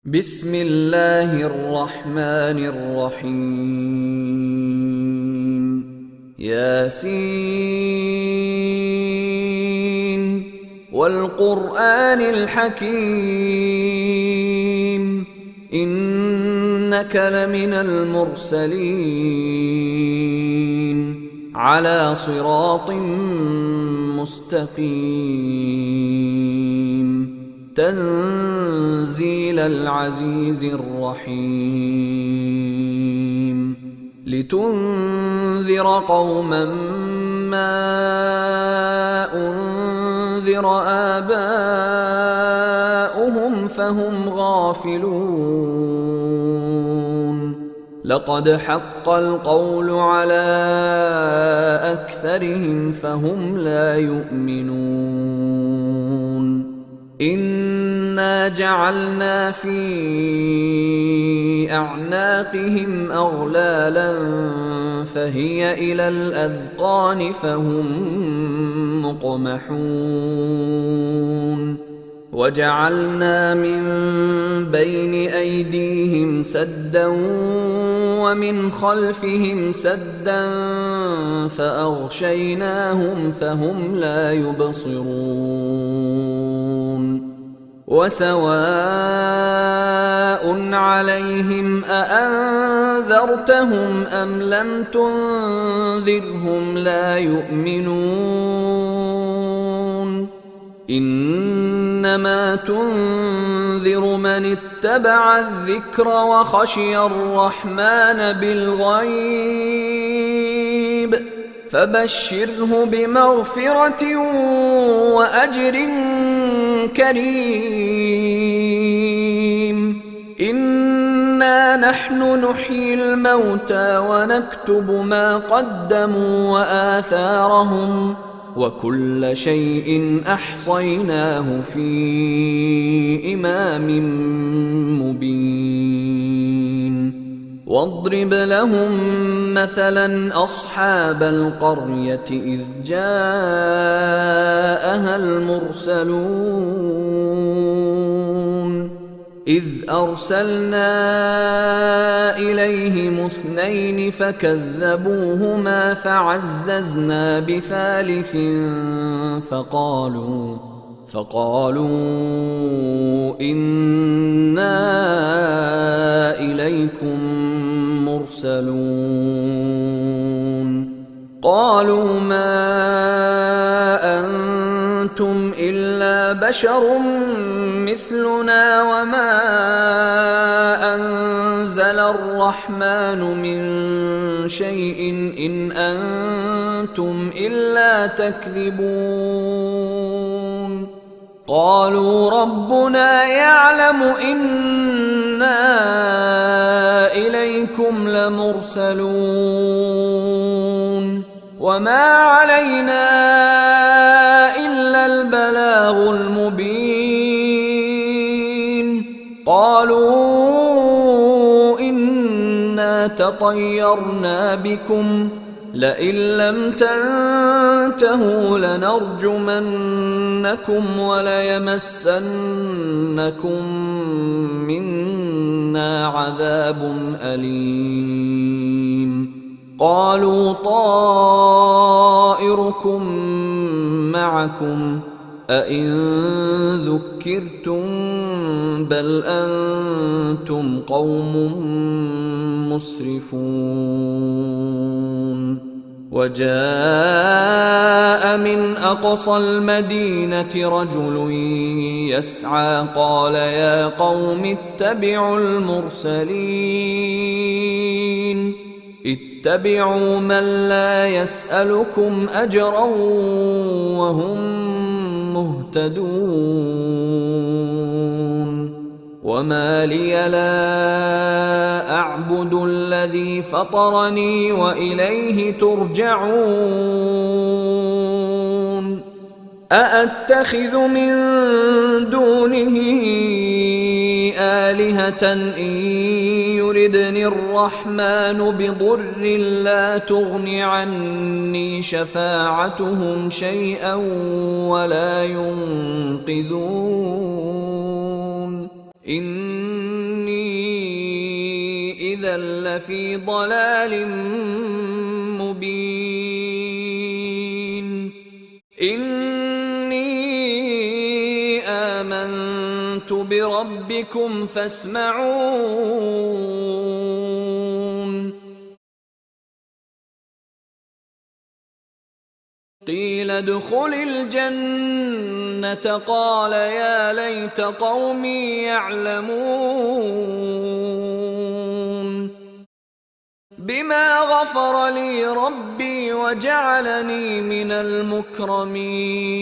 بسم الله الرحمن الرحيم ياسين والقرآن الحكيم إنك لمن المرسلين على صراط مستقيم تنزيل العزيز الرحيم لتنذر قوما ما أنذر آباؤهم فهم غافلون لقد حق القول على أكثرهم فهم لا يؤمنون إنا جعلنا في أعناقهم أغلالا فهي إلى الأذقان فهم مقمحون وجعلنا من بين أيديهم سدا ومن خلفهم سدا فأغشيناهم فهم لا يبصرون وسواء عليهم أأنذرتهم أم لم تنذرهم لا يؤمنون إنما تنذر من اتبع الذكر وخشي الرحمن بالغيب فبشره بمغفرة وأجر كريم إنا نحن نحيي الموتى ونكتب ما قدموا وآثارهم وكل شيء أحصيناه في إمام مبين واضرب لهم مثلا أصحاب القرية إذ جاءها المرسلون إذ أرسلنا إليهم اثنين فكذبوهما فعززنا بثالث فقالوا إنا إليكم مرسلون قالوا ما أنتم إلا بشر مثلنا وما أنزل الرحمن من شيء إن أنتم إلا تكذبون قالوا ربنا يعلم إنا إليكم لمرسلون وما علينا إلا البلاغ المبين قالوا إنا تطيرنا بكم لئن لم تنتهوا لنرجمنكم وليمسنكم منا عذاب أليم قالوا طائركم معكم أئن ذكرتم بل أنتم قوم مسرفون وجاء من أقصى المدينة رجل يسعى قال يا قوم اتبعوا المرسلين اتبعوا من لا يسألكم أجرا وهم مهتدون وما لي لا أعبد الذي فطرني وإليه ترجعون أأتخذ من دونه آلهة إن يردني الرحمن بضر لا تغن عني شفاعتهم شيئا ولا ينقذون إذا لفي ضلال مبين. إني آمنت بربكم فاسمعون. قيل ادخل الجنة قال يا ليت قومي يعلمون بما غفر لي ربي وجعلني من المكرمين.